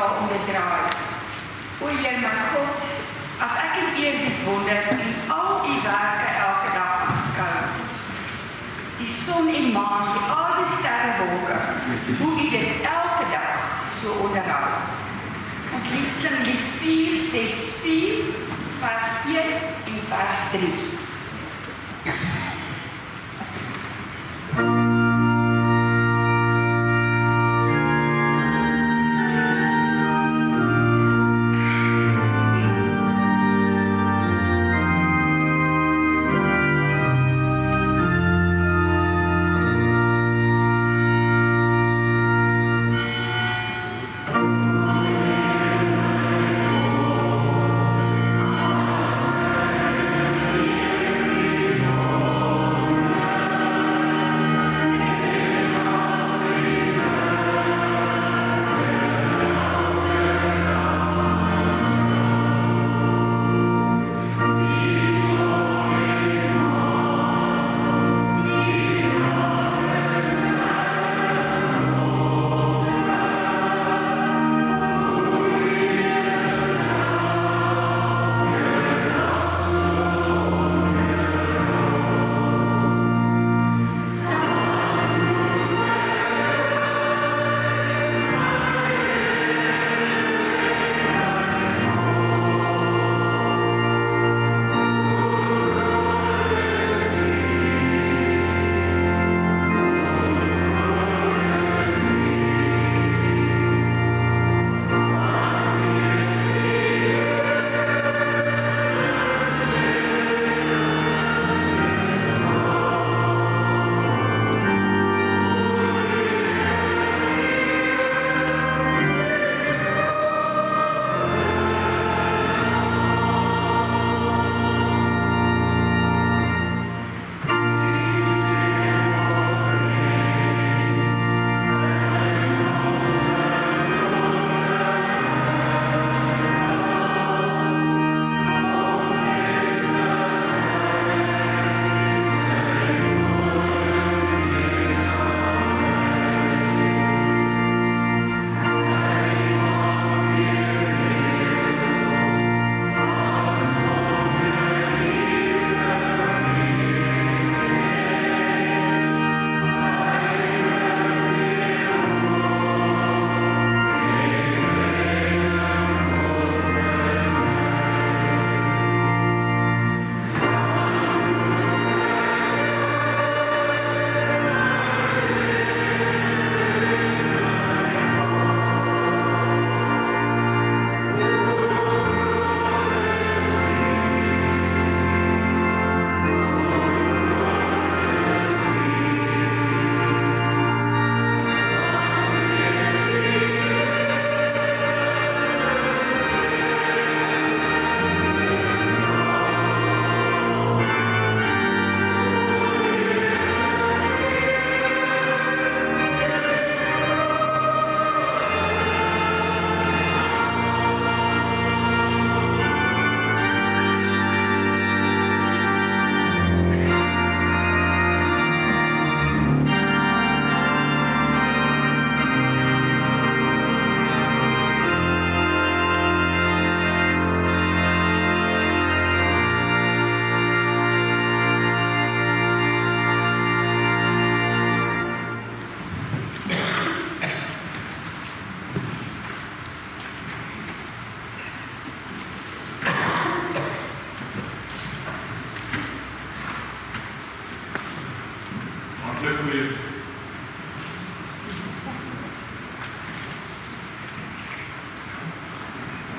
waarom dit draai. O Heer my God, as ek in eerbied wonder en al u werke elke dag aanskou, die son en maan, die aarde, sterrewolke, hoe u dit elke dag so onderhou. Ons lied sing lied 464, vers 1 en vers 3.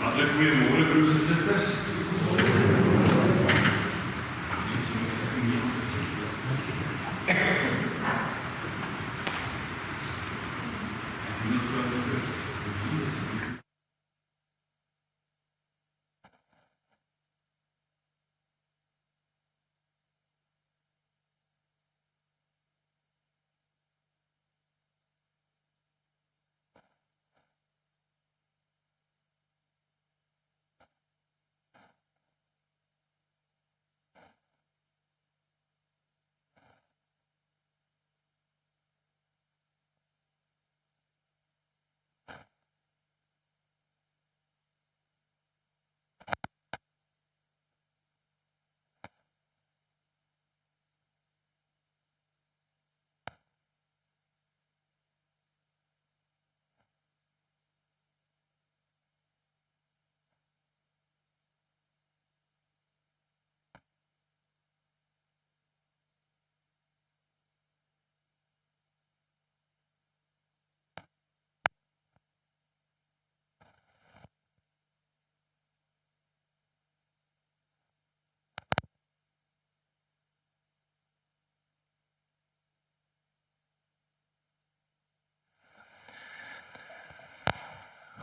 Hartelijk goedemorgen, broers en zusters.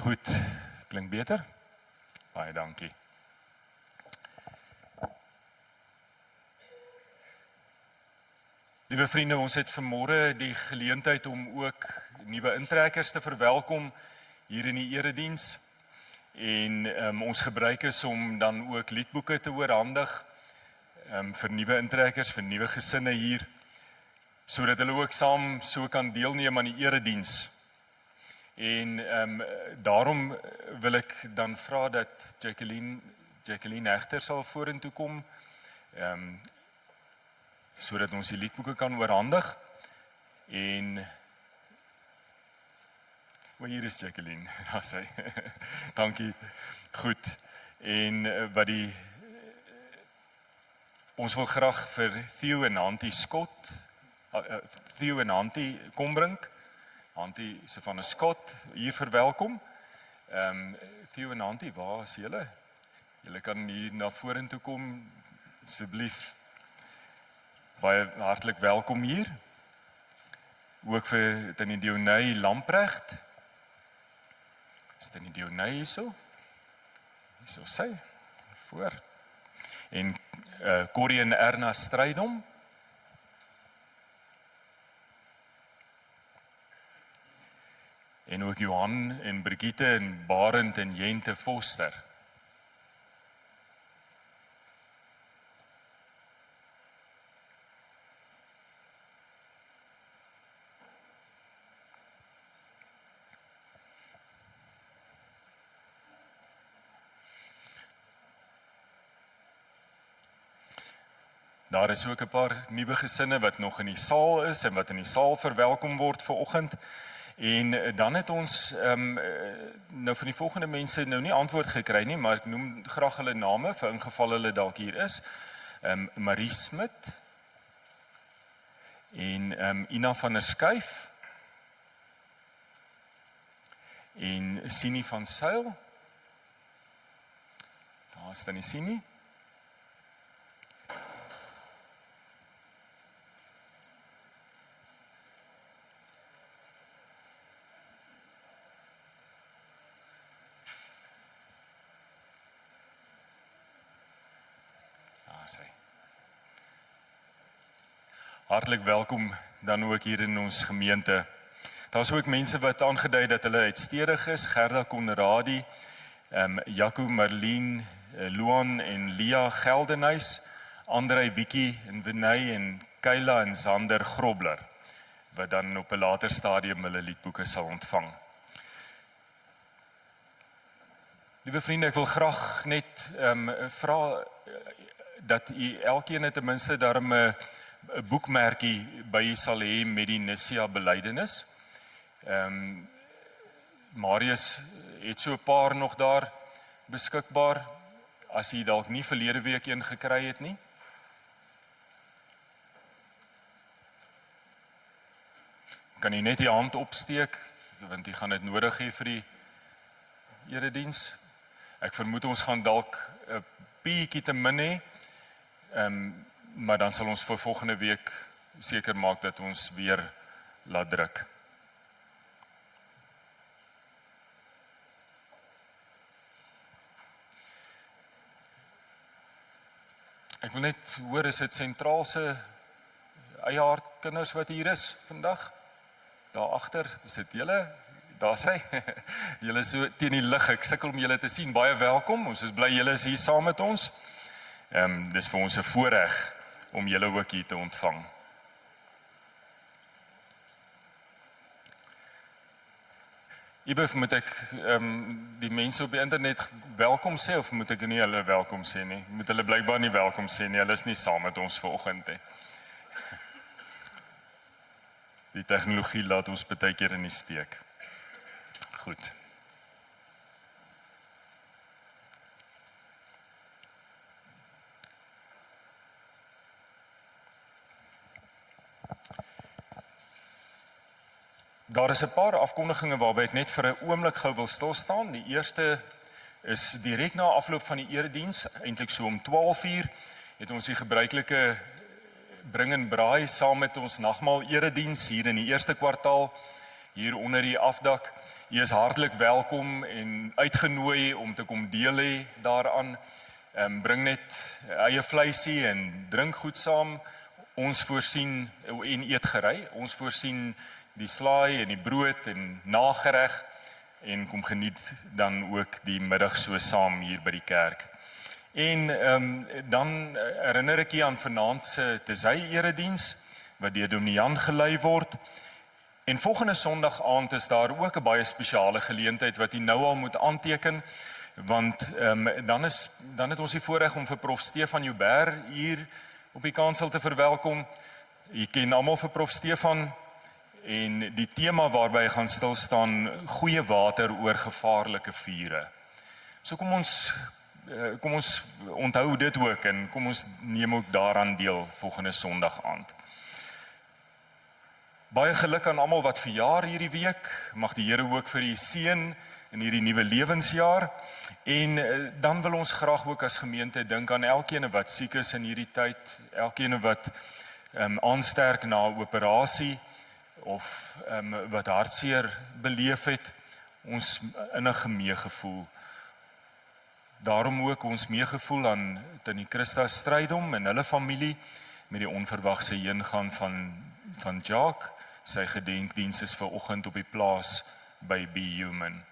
Goed, klink beter? Baie dankie. Liewe vriende, ons het vanmôre die geleentheid om ook nuwe intrekkers te verwelkom hier in die erediens. En ons gebruik is om dan ook liedboeke te oorhandig vir nuwe intrekkers, vir nuwe gesinne hier, sodat hulle ook saam so kan deelneem aan die erediens. En daarom wil ek dan vra dat Jacqueline Hegter sal vorentoe kom, sodat ons die liedboeke kan oorhandig. En hier is Jacqueline, daar sê. Dankie. Goed. En ons wil graag vir Theo en Antie Scott, Theo en Antie Kombrink, Antie Savannah Scott hier verwelkom. Theo en Antie, waar is julle? Julle kan hier na vorentoe kom, asseblief. Baie hartlik welkom hier. Ook vir Tannie Dionay Lamprecht. Is Tannie Dionay hierso? Hierso sy, voor. En Corrie en Erna Strydom. En ook Johan en Brigitte en Barend en Jente Foster. Daar is ook 'n paar nuwe gesinne wat nog in die saal is en wat in die saal verwelkom word vanoggend. En dan het ons nou van die volgende mense nou nie antwoord gekry nie, maar ek noem graag hulle name vir ingeval hulle dalk hier is. Marie Smit en Ina van der Skyf en Sini van Sail. Daar is dan die Sini. Hartlik welkom dan ook hier in ons gemeente. Daar is ook mense wat aangedui dat hulle uitstedig is, Gerda Konradi, Jaco Marlene, Luan en Lia Geldenhuis, Andrei Wiekie en Vinay en Kayla en Sander Grobler, wat dan op 'n later stadium hulle liedboeke sal ontvang. Liewe vriende, ek wil graag net vra dat u elkeen ten minste daarom 'n boekmerkie by u sal hê met die Nissia belydenis. Marius het so 'n paar nog daar beskikbaar, as jy dalk nie verlede week een gekry het nie. Kan jy net die hand opsteek, want jy gaan dit nodig hê vir die erediens. Ek vermoed ons gaan dalk 'n bietjie te min hê, maar dan sal ons vir volgende week seker maak dat ons weer laat druk. Ek wil net hoor, is dit sentraalse eiehaard kinders wat hier is vandag? Daar agter, is dit julle? Daar sê, julle is so teen die lig, ek sukkel om julle te sien. Baie welkom, ons is bly julle is hier saam met ons. Dis vir ons 'n voorreg om julle ook hier te ontvang. Iebef, moet ek die mense op die internet welkom sê, of moet ek nie hulle welkom sê nie? Moet hulle blykbaar nie welkom sê nie, hulle is nie saam met ons vanoggend nie. Die tegnologie laat ons baie keer in die steek. Goed. Daar is 'n paar afkondigings waarby ek net vir 'n oomblik gou wil stil staan. Die eerste is direk na afloop van die erediens, eintlik so om 12:00, het ons die gebruikelike bring en braai saam met ons nagmaal erediens hier in die eerste kwartaal, hier onder die afdak. Jy is hartlik welkom en uitgenooi om te kom deel hê daaraan. Bring net eie vleisie en drink goed saam. Ons voorsien en eet gerei. Ons voorsien die slaai en die brood en nagereg en kom geniet dan ook die middag so saam hier by die kerk. En dan herinner ek jy aan vanaand se Tesei erediens wat deur Dominee Jan gelei word. En volgende Sondag aand is daar ook 'n baie spesiale geleentheid wat jy nou al moet aanteken, want dan het ons die voorreg om vir Prof Stefan Joubert hier op die kansel te verwelkom. Jy ken almal vir Prof Stefan en die tema waarby hy gaan stil staan, goeie water oor gevaarlike vure. So kom ons onthou dit ook en kom ons neem ook daaraan deel volgende Sondag aand. Baie geluk aan almal wat verjaar hierdie week. Mag die Here ook vir u seën in hierdie nuwe lewensjaar. En dan wil ons graag ook as gemeente dink aan elkeen wat siek is in hierdie tyd, elkeen wat aansterk na 'n operasie of wat hartseer beleef het. Ons innige meegevoel. Daarom ook ons meegevoel aan Tannie Christa Strydom en hulle familie met die onverwagse heengaan van Jacques. Sy gedenkdiens is vanoggend op die plaas by Be Human.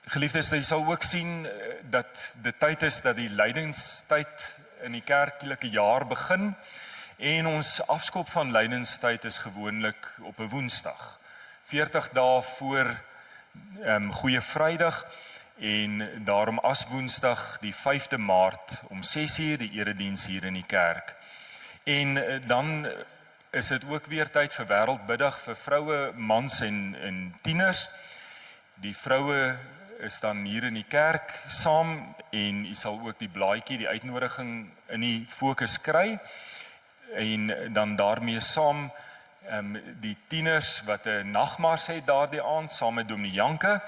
Geliefdes, jy sal ook sien dat dit tyd is dat die lydenstyd in die kerklike jaar begin en ons afskop van lydenstyd is gewoonlik op 'n Woensdag. 40 dae voor Goeie Vrydag en daarom as Woensdag die 5de Maart om 6:00 die erediens hier in die kerk. En dan is dit ook weer tyd vir wêreldbiddag vir vroue, mans en tieners. Die vroue is dan hier in die kerk saam en jy sal ook die blaadjie, die uitnodiging in die fokus kry. En dan daarmee saam die tieners wat 'n nagmars het daardie aand saam met Dominee Janke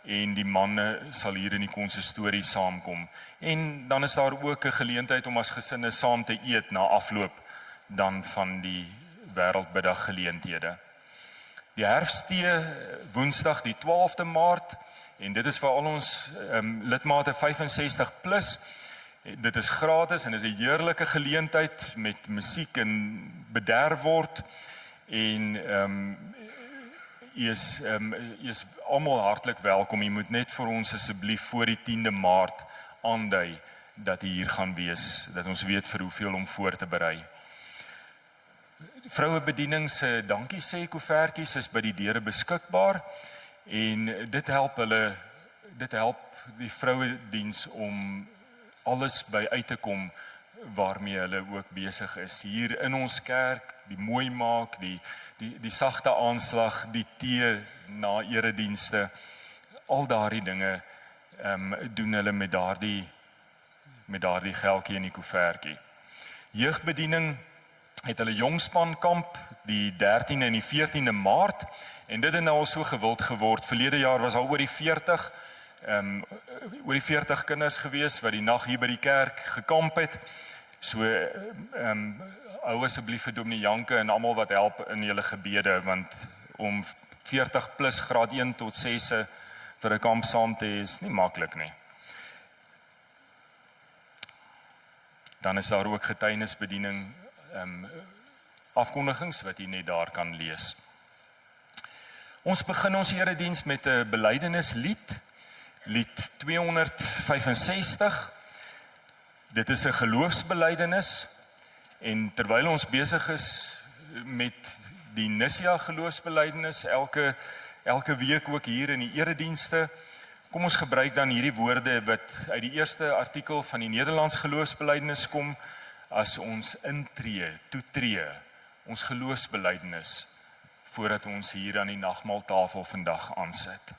en die manne sal hier in die konsistorie saamkom. En dan is daar ook 'n geleentheid om as gesinne saam te eet na afloop dan van die wêreldbiddag geleenthede. Die herfsttee Woensdag die 12de Maart en dit is vir al ons lidmate 65 plus. Dit is gratis en is 'n heerlike geleentheid met musiek en bederf word. En jy is almal hartlik welkom. Jy moet net vir ons asseblief voor die 10de Maart aandui dat jy hier gaan wees, dat ons weet vir hoeveel om voor te berei. Vrouebediening se dankie sê koevertjies is by die deure beskikbaar en dit help die vrouediens om alles by uit te kom waarmee hulle ook besig is hier in ons kerk, die mooi maak, die sagte aanslag, die tee na eredienste, al daardie dinge doen hulle met daardie geldjie in die koevertjie. Jeugbediening het hulle jongspankamp die 13de en die 14de Maart en dit het nou al so gewild geword. Verlede jaar was al oor die 40 kinders gewees wat die nag hier by die kerk gekamp het. So hou asseblief vir Dominee Janke en almal wat help in julle gebede, want om 40 plus graad 1 tot 6 vir 'n kamp saam te hê is nie maklik nie. Dan is daar ook getuienisbediening afkondigings wat jy net daar kan lees. Ons begin ons erediens met 'n belydenislied, lied 265. Dit is 'n geloofsbelydenis en terwyl ons besig is met die Nissia geloofsbelydenis elke week ook hier in die eredienste, kom ons gebruik dan hierdie woorde wat uit die eerste artikel van die Nederlands geloofsbelydenis kom as ons toetree, ons geloofsbelydenis voordat ons hier aan die nagmaaltafel vandag aansit.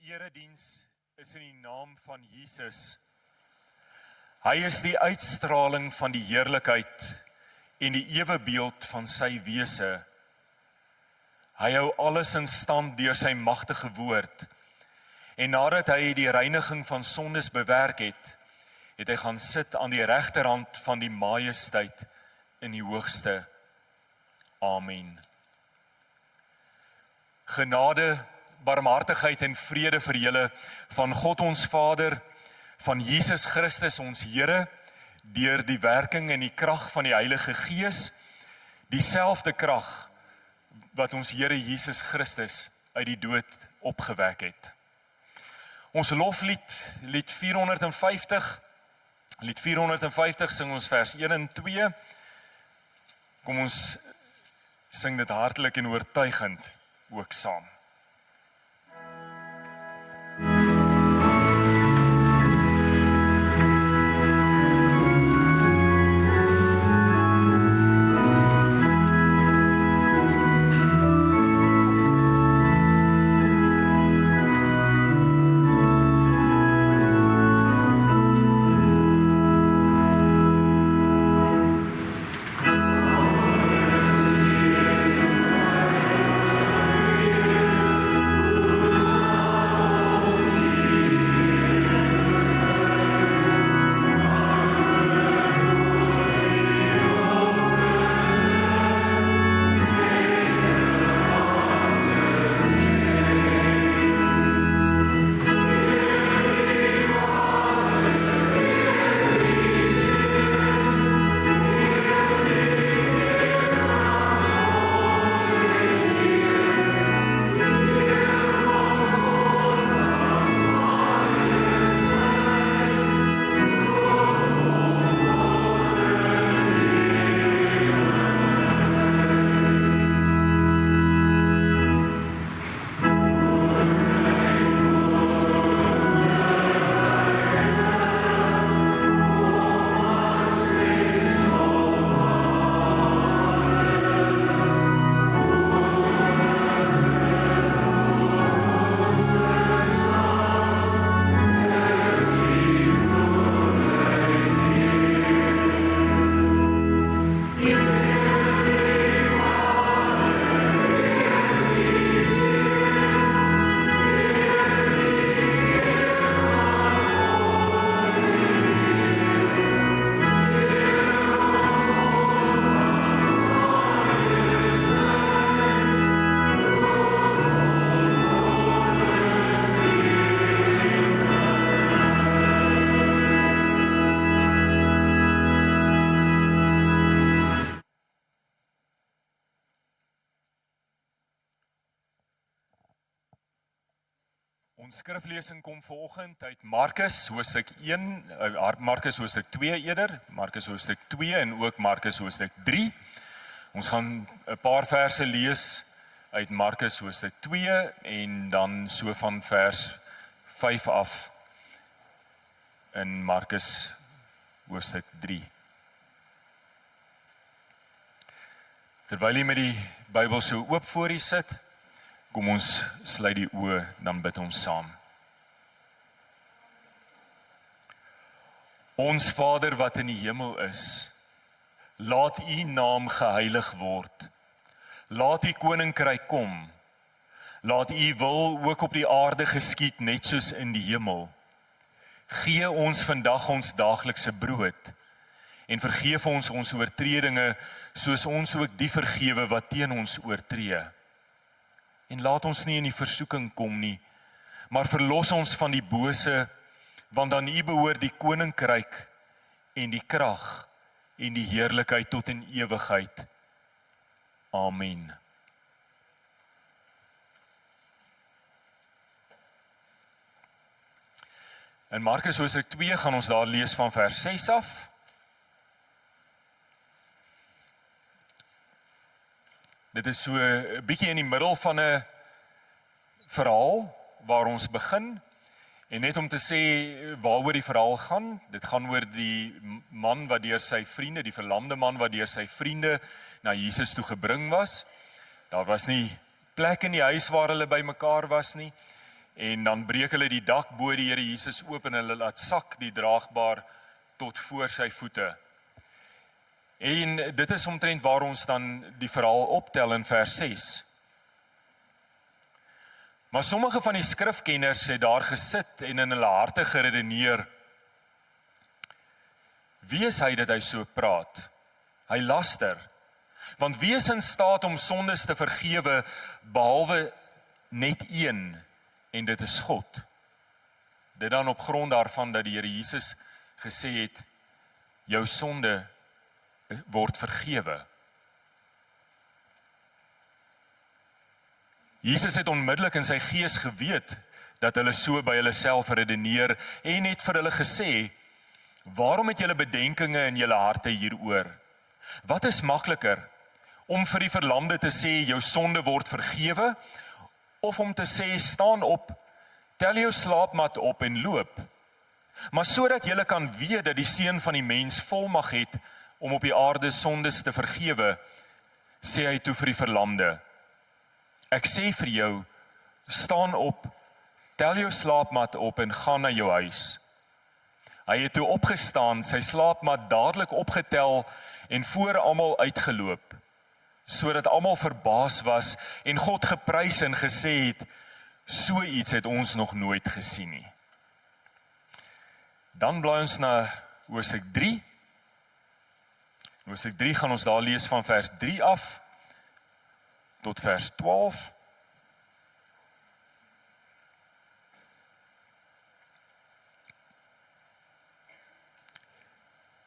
erediens is in die naam van Jesus. Hy is die uitstraling van die heerlikheid en die ewebeeld van sy wese. Hy hou alles in stand deur sy magtige woord. En nadat hy die reiniging van sondes bewerk het, het hy gaan sit aan die regterhand van die majesteit in die hoogste. Amen. Genade, barmhartigheid en vrede vir julle van God ons Vader, van Jesus Christus ons Here, deur die werking en die krag van die Heilige Gees, dieselfde krag wat ons Here Jesus Christus uit die dood opgewek het. Ons loflied, lied 450 sing ons vers 1 en 2. Kom ons sing dit hartlik en oortuigend ook saam. Ons skriflesing kom vanoggend uit Markus hoofstuk 1, Markus hoofstuk 2 eerder, Markus hoofstuk 2 en ook Markus hoofstuk 3. Ons gaan 'n paar verse lees uit Markus hoofstuk 2 en dan so van vers 5 af in Markus hoofstuk 3. Terwyl jy met die Bybel so oop voor jy sit, kom ons sluit die oë, dan bid ons saam. Ons Vader wat in die hemel is, laat U naam geheilig word. Laat U koninkryk kom. Laat U wil ook op die aarde geskied net soos in die hemel. Gee ons vandag ons daaglikse brood en vergeef ons ons oortredinge soos ons ook die vergewe wat teen ons oortree. En laat ons nie in die versoeking kom nie, maar verlos ons van die bose, want aan U behoort die koninkryk en die krag en die heerlikheid tot in ewigheid. Amen. In Markus hoofstuk 2 gaan ons daar lees van vers 6 af. Dit is so 'n bietjie in die middel van 'n verhaal waar ons begin. En net om te sê waaroor die verhaal gaan, dit gaan oor die man wat deur sy vriende, die verlamde man wat deur sy vriende na Jesus toe gebring was. Daar was nie plek in die huis waar hulle bymekaar was nie. en dan breek hulle die dak bo die Here Jesus oop en hulle laat sak die draagbaar tot voor sy voete. En dit is omtrent waar ons dan die verhaal optel in vers 6. Maar sommige van die skrifkenners het daar gesit en in hulle harte geredeneer: wie is hy dat hy so praat? Hy laster. Want wie is in staat om sondes te vergewe behalwe net een, en dit is God? Dit dan op grond daarvan dat die Here Jesus gesê het, jou sonde word vergewe. Jesus het onmiddellik in sy gees geweet dat hulle so by hulle self redeneer en het vir hulle gesê: waarom het julle bedenkinge in julle harte hieroor? Wat is makliker, om vir die verlamde te sê jou sonde word vergewe, of om te sê staan op, tel jou slaapmat op en loop? Maar sodat julle kan weet dat die Seun van die Mens volmag het om op die aarde sondes te vergewe, sê hy toe vir die verlamde: ek sê vir jou, staan op, tel jou slaapmat op en gaan na jou huis. Hy het toe opgestaan, sy slaapmat dadelik opgetel en voor almal uitgeloop, sodat almal verbaas was en God geprys en gesê het: so iets het ons nog nooit gesien nie. Dan blaai ons na Hosea 3. Hosea 3 gaan ons daar lees van vers 3 af tot vers 12.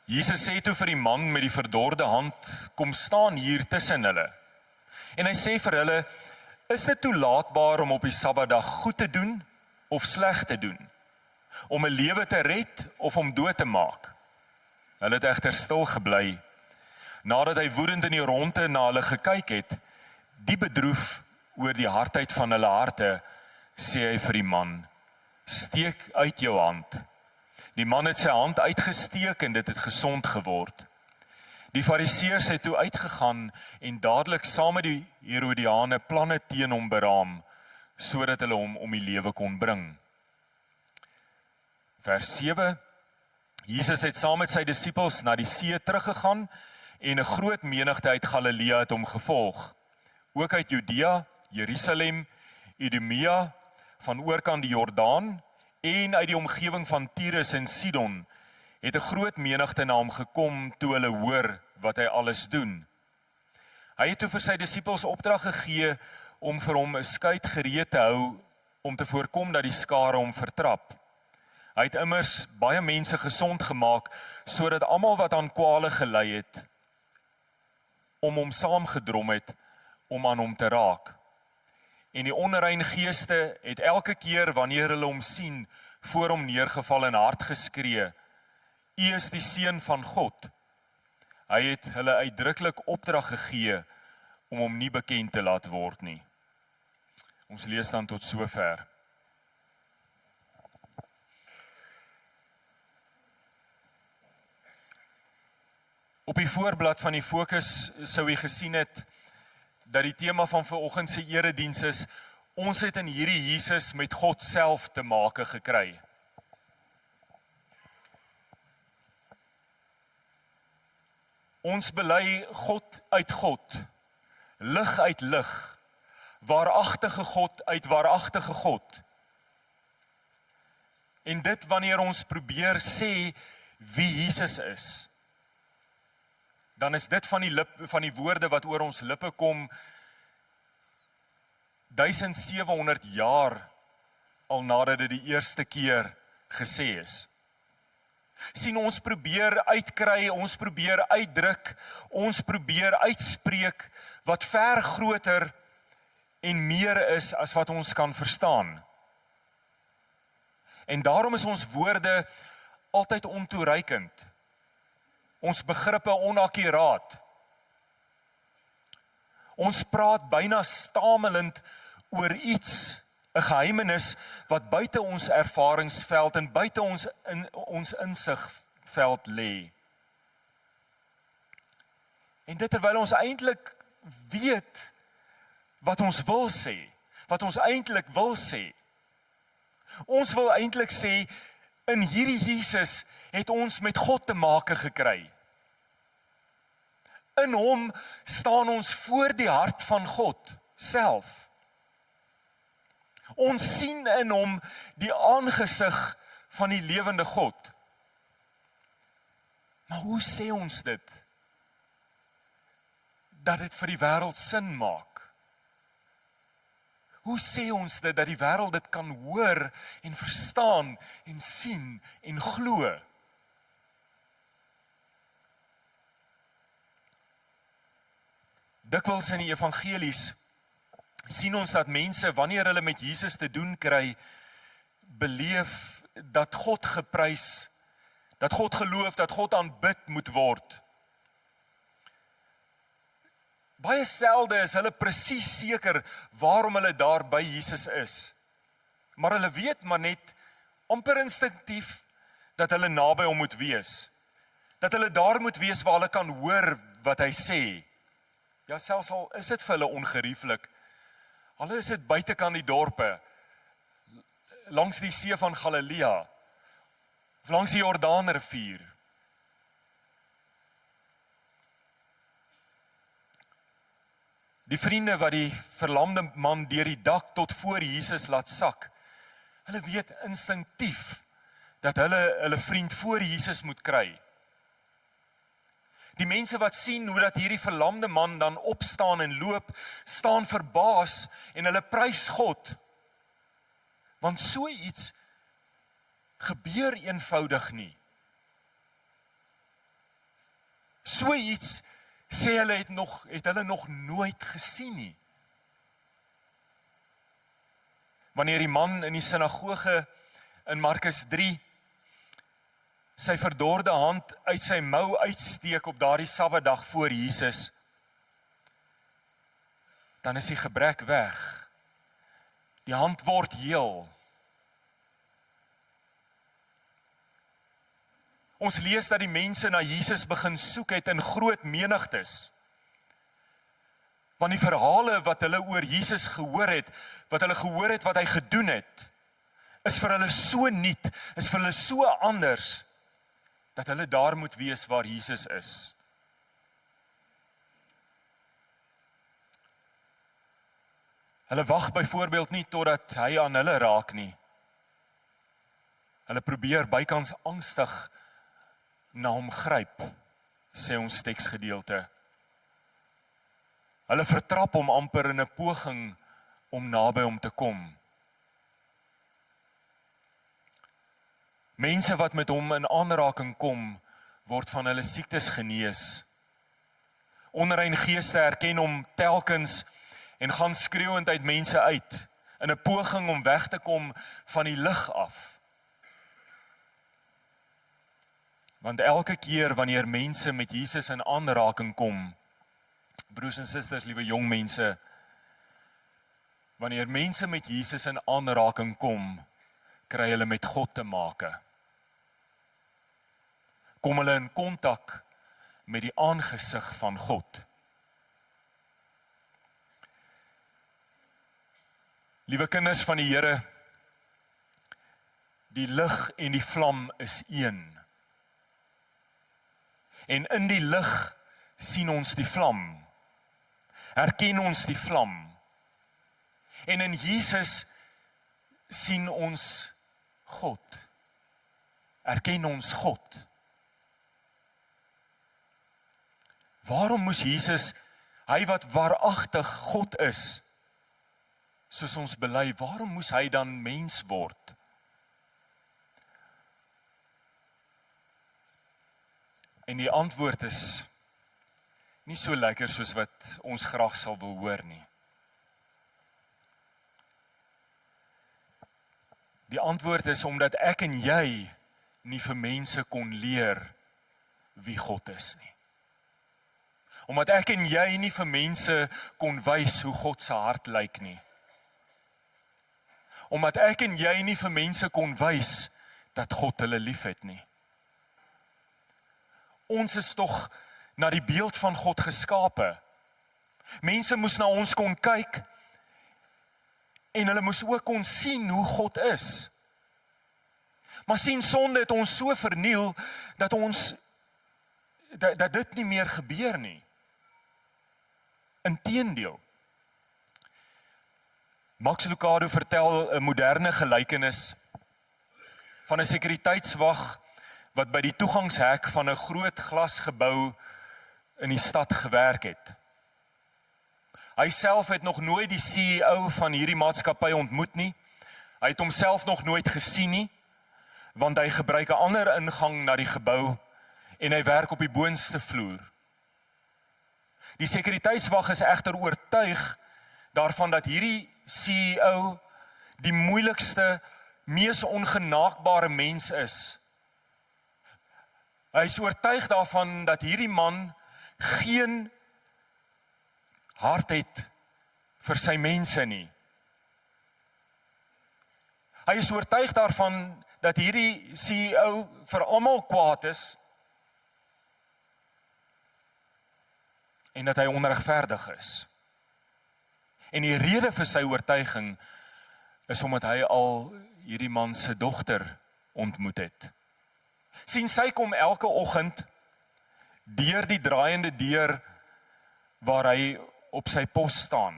Jesus sê toe vir die man met die verdorde hand: kom staan hier tussen hulle. En hy sê vir hulle: is dit toelaatbaar om op die Sabbatdag goed te doen of sleg te doen? Om 'n lewe te red of om dood te maak? Hulle het egter stil gebly. Nadat hy woedend in die ronde na hulle gekyk het, die bedroef oor die hardheid van hulle harte, sê hy vir die man: steek uit jou hand. Die man het sy hand uitgesteek en dit het gesond geword. Die Fariseërs het toe uitgegaan en dadelik saam met die Herodiane planne teen hom beraam, sodat hulle hom om die lewe kon bring. Vers 7. Jesus het saam met sy disippels na die see teruggegaan en 'n groot menigte uit Galilea het hom gevolg. Ook uit Judea, Jerusalem, Idumea, van oorkant die Jordaan en uit die omgewing van Tyrus en Sidon het 'n groot menigte na hom gekom toe hulle hoor wat hy alles doen. Hy het toe vir sy disippels opdrag gegee om vir hom 'n skuit gereed te hou om te voorkom dat die skare hom vertrap. Hy het immers baie mense gesond gemaak sodat almal wat aan kwale gely het om hom saamgedrom het om aan hom te raak. En die onrein geeste het elke keer wanneer hulle hom sien voor hom neergeval en hard geskree: U is die Seun van God. Hy het hulle uitdruklik opdrag gegee om hom nie bekend te laat word nie. Ons lees dan tot sover. Op die voorblad van die Fokus sou jy gesien het dat die tema van vanoggend se erediens is: ons het in hierdie Jesus met God self te make gekry. Ons bely God uit God, lig uit lig, waaragtige God uit waaragtige God. En dit wanneer ons probeer sê wie Jesus is, dan is dit van die woorde wat oor ons lippe kom 1700 jaar al nadat dit die eerste keer gesê is. Sien, ons probeer uitkry, ons probeer uitdruk, ons probeer uitspreek wat ver groter en meer is as wat ons kan verstaan. En daarom is ons woorde altyd ontoereikend. Ons begrippe onakkuraat. Ons praat byna stamelend oor iets, 'n geheimenis wat buite ons ervaringsveld en buite ons insigveld lê. En dit terwyl ons eintlik weet wat ons wil sê, wat ons eintlik wil sê. Ons wil eintlik sê, in hierdie Jesus het ons met God te make gekry. In hom staan ons voor die hart van God self. Ons sien in hom die aangesig van die lewende God. Maar hoe sê ons dit? Dat dit vir die wêreld sin maak. Hoe sê ons dit, dat die wêreld dit kan hoor en verstaan en sien en glo? Dikwels in die evangelies sien ons dat mense, wanneer hulle met Jesus te doen kry, beleef dat God geprys, dat God geloof, dat God aanbid moet word. Baie selde is hulle presies seker waarom hulle daar by Jesus is. Maar hulle weet maar net amper instinktief dat hulle naby hom moet wees. Dat hulle daar moet wees waar hulle kan hoor wat hy sê. Ja, selfs al is dit vir hulle ongerieflik. Hulle is dit buitekant die dorpe, langs die see van Galilea, of langs die Jordaanrivier. Die vriende wat die verlamde man deur die dak tot voor Jesus laat sak, hulle weet instinktief dat hulle vriend voor Jesus moet kry. Die mense wat sien hoe dat hierdie verlamde man dan opstaan en loop, staan verbaas en hulle prys God. Want so iets gebeur eenvoudig nie. So iets sê hulle het hulle nog nooit gesien nie. Wanneer die man in die sinagoge in Markus 3 sy verdorde hand uit sy mou uitsteek op daardie Sabbatdag voor Jesus, dan is die gebrek weg. Die hand word heel. Ons lees dat die mense na Jesus begin soek het in groot menigtes. Want die verhale wat hulle oor Jesus gehoor het, wat hy gedoen het, is vir hulle so nuut, is vir hulle so anders, dat hulle daar moet wees waar Jesus is. Hulle wag byvoorbeeld nie totdat hy aan hulle raak nie. Hulle probeer bykans angstig na hom gryp, sê ons teksgedeelte. Hulle vertrap hom amper in 'n poging om naby hom te kom. Mense wat met hom in aanraking kom, word van hulle siektes genees. Onrein geeste herken hom telkens en gaan skreeuend uit mense uit, in 'n poging om weg te kom van die lig af. Want elke keer wanneer mense met Jesus in aanraking kom, broers en susters, liewe jong mense, wanneer mense met Jesus in aanraking kom, kry hulle met God te make. Kom hulle in kontak met die aangesig van God. Liewe kinders van die Here, die lig en die vlam is een. En in die lig sien ons die vlam, herken ons die vlam. En in Jesus sien ons God, erken ons God. Waarom moes Jesus, hy wat waaragtig God is, soos ons bely, waarom moes hy dan mens word? En die antwoord is nie so lekker soos wat ons graag sal wil hoor nie. Die antwoord is omdat ek en jy nie vir mense kon leer wie God is nie. Omdat ek en jy nie vir mense kon wys hoe God se hart lyk nie. Omdat ek en jy nie vir mense kon wys dat God hulle liefhet nie. Ons is tog na die beeld van God geskape. Mense moes na ons kon kyk en hulle moes ook kon sien hoe God is. Maar sien, sonde het ons so verniel, dat dit nie meer gebeur nie. Inteendeel. Max Lucado vertel 'n moderne gelykenis van 'n sekuriteitswag wat by die toegangshek van 'n groot glasgebou in die stad gewerk het. Hy self het nog nooit die CEO van hierdie maatskappy ontmoet nie. Hy het homself nog nooit gesien nie, want hy gebruik 'n ander ingang na die gebou en hy werk op die boonste vloer. Die sekuriteitswag is egter oortuig daarvan dat hierdie CEO die moeilikste, mees ongenaakbare mens is. Hy is oortuig daarvan dat hierdie man geen hart het vir sy mense nie. Hy is oortuig daarvan dat hierdie CEO vir almal kwaad is en dat hy onregverdig is. En die rede vir sy oortuiging is omdat hy al hierdie man se dogter ontmoet het. Sien, sy kom elke oggend deur die draaiende deur waar hy op sy pos staan.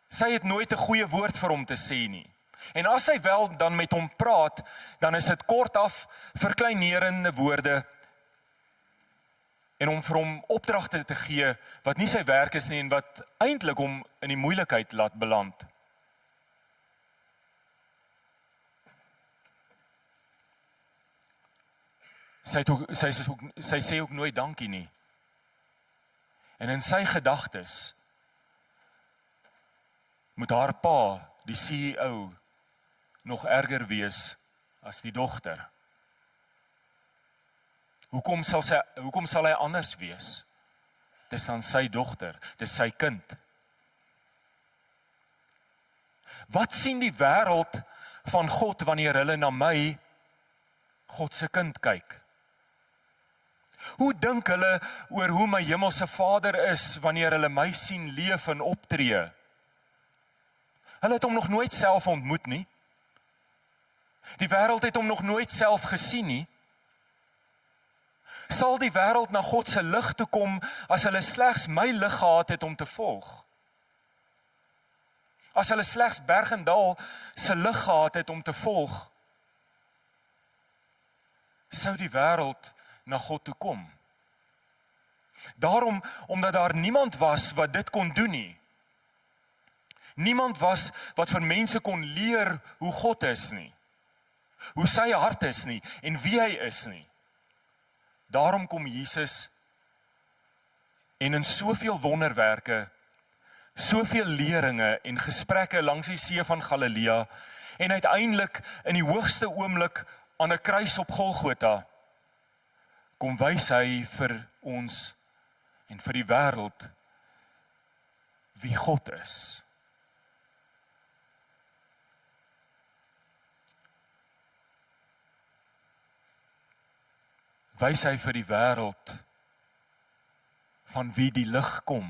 Sy het nooit 'n goeie woord vir hom te sê nie. En as sy wel dan met hom praat, dan is dit kortaf verkleinerende woorde en om vir hom opdragte te gee wat nie sy werk is nie en wat eintlik hom in die moeilikheid laat beland. Sy sê ook nooit dankie nie. En in sy gedagtes moet haar pa, die CEO, nog erger wees as die dogter. Hoekom sal hy anders wees? Dis dan sy dogter, dis sy kind. Wat sien die wêreld van God wanneer hulle na my, God se kind, kyk? Hoe dink hulle oor hoe my hemelse Vader is wanneer hulle my sien leef en optree? Hulle het hom nog nooit self ontmoet nie. Die wêreld het hom nog nooit self gesien nie. Sal die wêreld na God se lig toe kom as hulle slegs my lig gehad het om te volg? As hulle slegs Berg en Dal se lig gehad het om te volg, sou die wêreld na God toe kom. Daarom, omdat daar niemand was wat dit kon doen nie. Niemand was wat vir mense kon leer hoe God is nie. Hoe sy hart is nie en wie hy is nie. Daarom kom Jesus en in soveel wonderwerke, soveel leringe en gesprekke langs die see van Galilea en uiteindelik in die hoogste oomblik aan 'n kruis op Golgotha kom wys hy vir ons en vir die wêreld wie God is. Wys hy vir die wêreld van wie die lig kom.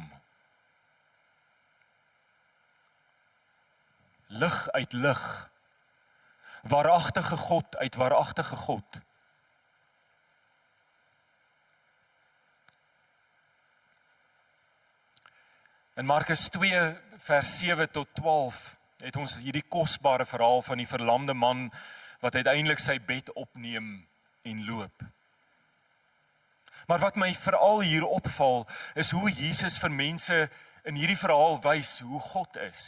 Lig uit lig. Waaragtige God uit waaragtige God. In Markus 2 vers 7 tot 12 het ons hierdie kosbare verhaal van die verlamde man wat uiteindelik sy bed opneem en loop. Maar wat my veral hier opval is hoe Jesus vir mense in hierdie verhaal wys hoe God is.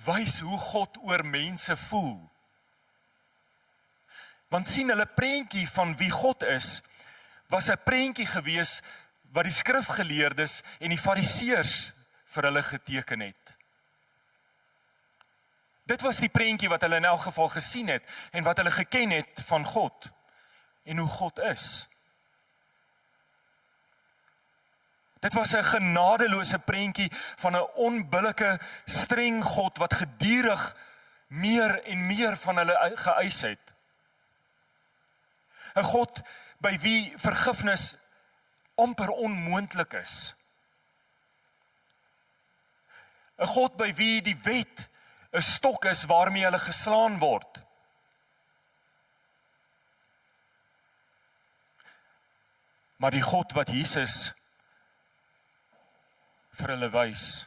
Wys hoe God oor mense voel. Want sien, hulle prentjie van wie God is, was 'n prentjie gewees wat die skrifgeleerdes en die fariseërs vir hulle geteken het. Dit was die prentjie wat hulle in elk geval gesien het en wat hulle geken het van God en hoe God is. Dit was 'n genadeloose prentjie van 'n onbillike, streng God wat gedurig meer en meer van hulle geëis het. 'n God by wie vergifnis amper onmoontlik is. 'n God by wie die wet 'n stok is waarmee hulle geslaan word. Maar die God wat Jesus vir hulle wys,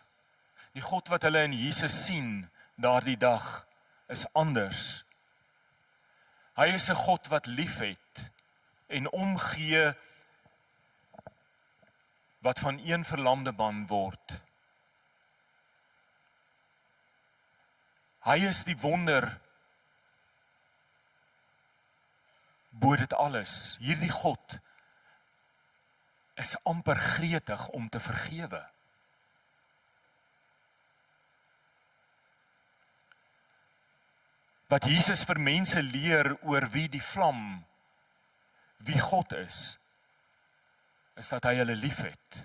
die God wat hulle in Jesus sien daardie dag, is anders. Hy is 'n God wat liefhet en omgee wat van een verlamde man word. Hy is die wonder bo dit alles. Hierdie God is amper gretig om te vergewe. Wat Jesus vir mense leer oor wie die vlam, wie God is dat hy hulle liefhet.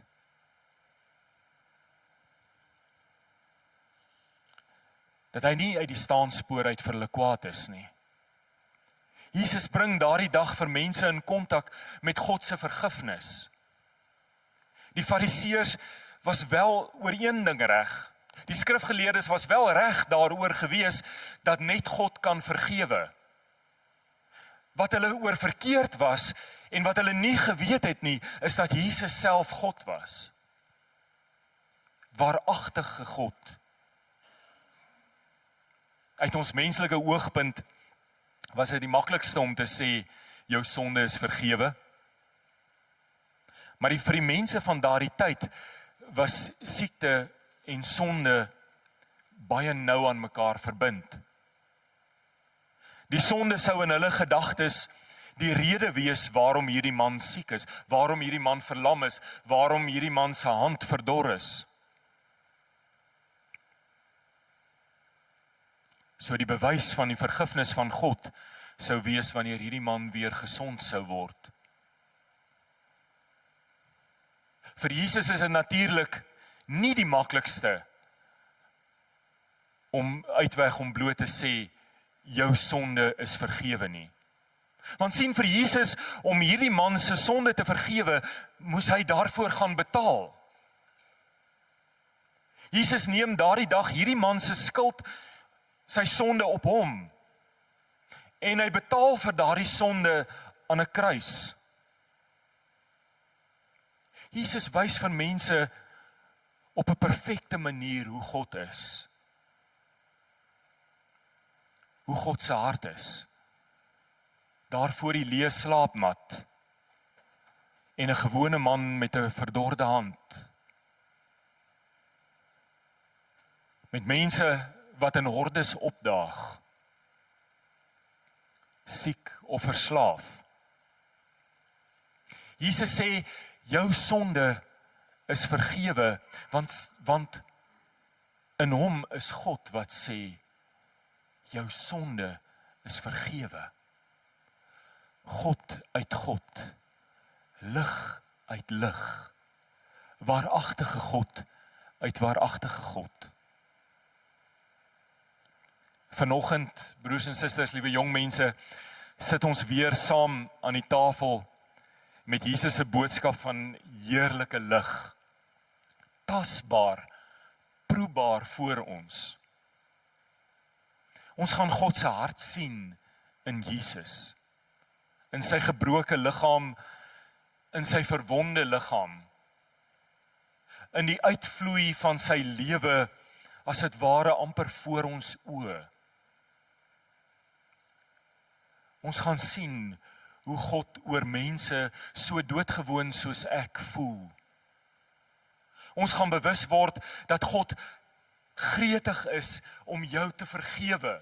Dat hy nie uit die staanspoor uit vir hulle kwaad is nie. Jesus bring daardie dag vir mense in kontak met God se vergifnis. Die fariseërs was wel oor een ding reg. Die skrifgeleerdes was wel reg daaroor gewees dat net God kan vergewe. Wat hulle oor verkeerd was en wat hulle nie geweet het nie, is dat Jesus self God was. Waaragtige God. Uit ons menslike oogpunt was dit die maklikste om te sê, jou sonde is vergewe. Maar vir die mense van daardie tyd was siekte en sonde baie nou aan mekaar verbind. Die sonde sou in hulle gedagtes die rede wees waarom hierdie man siek is, waarom hierdie man verlam is, waarom hierdie man se hand verdor is. So die bewys van die vergifnis van God sou wees wanneer hierdie man weer gesond sou word. Vir Jesus is dit natuurlik nie die maklikste om uitweg om bloot te sê, jou sonde is vergewe nie. Want sien, vir Jesus, om hierdie man se sonde te vergewe, moes hy daarvoor gaan betaal. Jesus neem daardie dag hierdie man se skuld, sy sonde op hom. En hy betaal vir daardie sonde aan 'n kruis. Jesus wys vir mense op 'n perfekte manier hoe God is. Hoe God se hart is. Daar voor die leë slaapmat en 'n gewone man met 'n verdorde hand. Met mense wat in hordes opdaag. Siek of verslaaf. Jesus sê, jou sonde is vergewe, want in hom is God wat sê, jou sonde is vergewe. God uit God, lig uit lig, waaragtige God uit waaragtige God. Vanoggend, broers en susters, liewe jong mense, sit ons weer saam aan die tafel met Jesus se boodskap van heerlike lig, tasbaar, proebaar voor ons. Ons gaan God se hart sien in Jesus, in sy gebroke liggaam, in sy verwonde liggaam, in die uitvloei van sy lewe, as dit ware amper voor ons oë. Ons gaan sien hoe God oor mense so doodgewoon soos ek voel. Ons gaan bewus word dat God gretig is om jou te vergewe,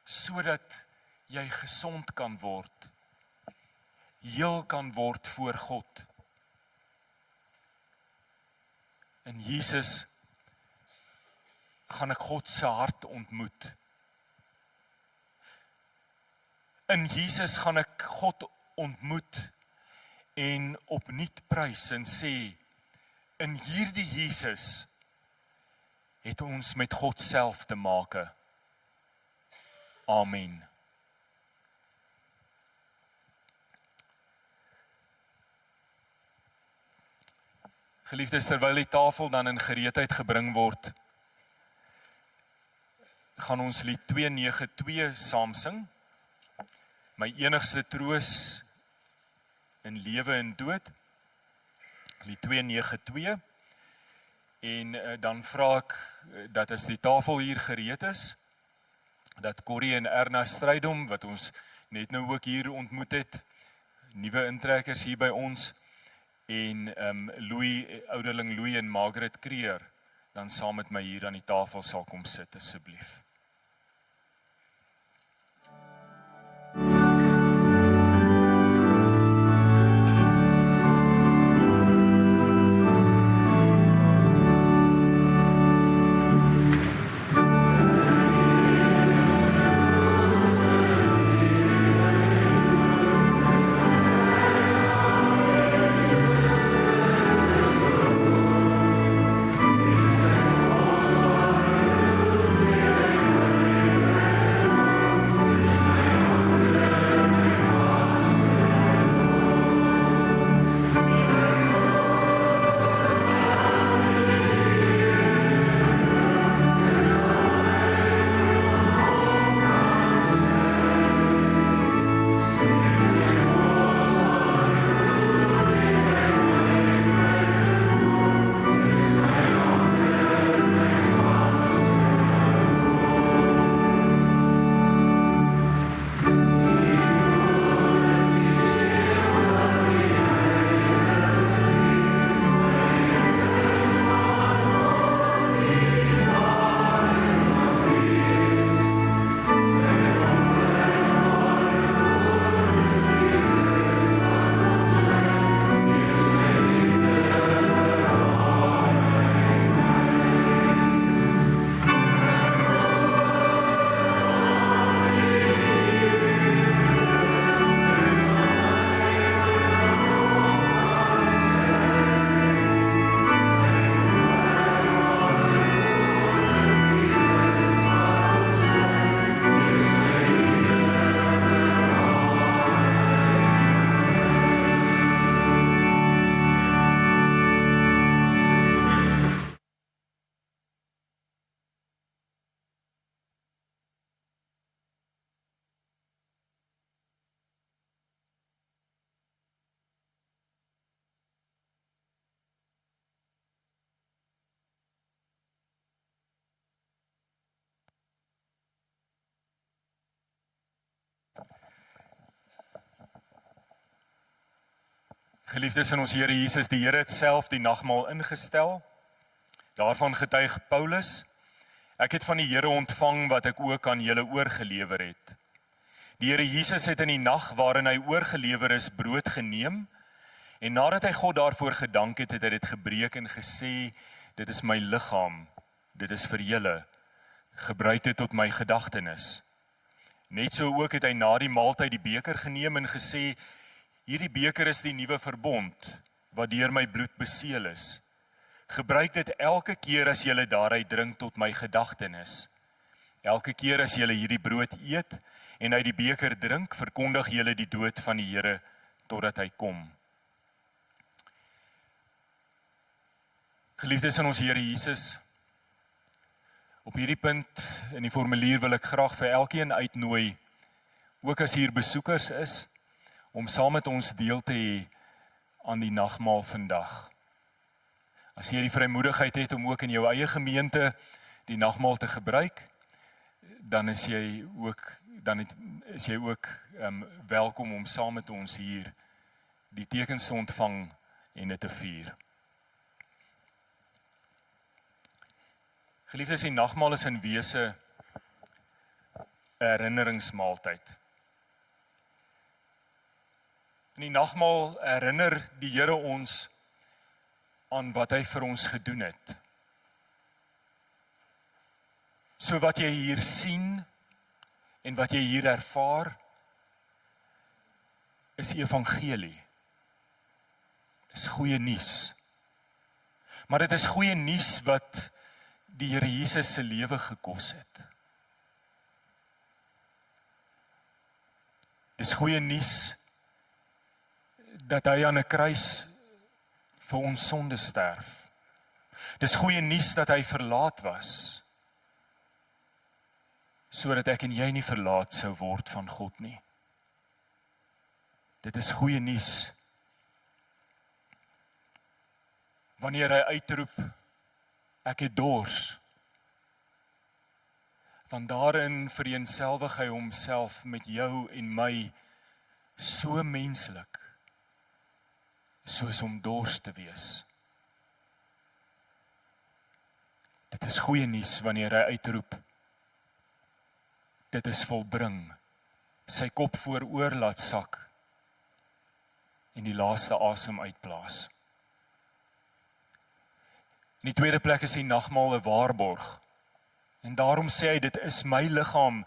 sodat jy gesond kan word, heel kan word voor God. In Jesus gaan ek God se hart ontmoet. In Jesus gaan ek God ontmoet en opnuut prys en sê, in hierdie Jesus het ons met God self te make. Amen. Geliefdes, terwyl die tafel dan in gereedheid gebring word, gaan ons lied 292 saam sing. My enigste troos in lewe en dood. Lied 292. En dan vra ek dat as die tafel hier gereed is, dat Corrie en Erna Strydom, wat ons net nou ook hier ontmoet het, nuwe intrekkers hier by ons, en ouderling Louis en Margaret Creer, dan saam met my hier aan die tafel sal kom sit asseblief. Geliefdes in ons Here Jesus, die Here het self die nagmaal ingestel. Daarvan getuig Paulus: Ek het van die Here ontvang wat ek ook aan julle oorgelewer het. Die Here Jesus het in die nag waarin hy oorgelewer is, brood geneem, en nadat hy God daarvoor gedank het, het hy dit gebreek en gesê: Dit is my liggaam, dit is vir julle. Gebruik dit tot my gedagtenis. Net so ook het hy na die maaltyd die beker geneem en gesê: Hierdie beker is die nuwe verbond, wat deur my bloed beseël is. Gebruik dit elke keer as julle daaruit drink tot my gedagtenis. Elke keer as julle hierdie brood eet en uit die beker drink, verkondig julle die dood van die Here totdat hy kom. Geliefdes in ons Here Jesus, op hierdie punt in die formulier wil ek graag vir elkeen uitnooi, ook as hier besoekers is, om saam met ons deel te hê aan die nagmaal vandag. As jy die vrymoedigheid het om ook in jou eie gemeente die nagmaal te gebruik, dan is jy ook welkom om saam met ons hier die tekens te ontvang en dit te vier. Geliefdes, die nagmaal is in wese 'n herinneringsmaaltyd. In die nagmaal herinner die Here ons aan wat hy vir ons gedoen het. So wat jy hier sien en wat jy hier ervaar, is die evangelie. Is goeie nuus. Maar dit is goeie nuus wat die Here Jesus se lewe gekos het. Dis goeie nuus dat hy aan 'n kruis vir ons sonde sterf. Dis goeie nuus dat hy verlaat was. sodat ek en jy nie verlaat sou word van God nie. Dit is goeie nuus. Wanneer hy uitroep, ek het dors, want daarin vereenselwig hy homself met jou en my so menslik, soos om dors te wees. Dit is goeie nuus wanneer hy uitroep, dit is volbring, sy kop vooroor laat sak en die laaste asem uitblaas. In die tweede plek is die nagmaal 'n waarborg. En daarom sê hy, dit is my liggaam,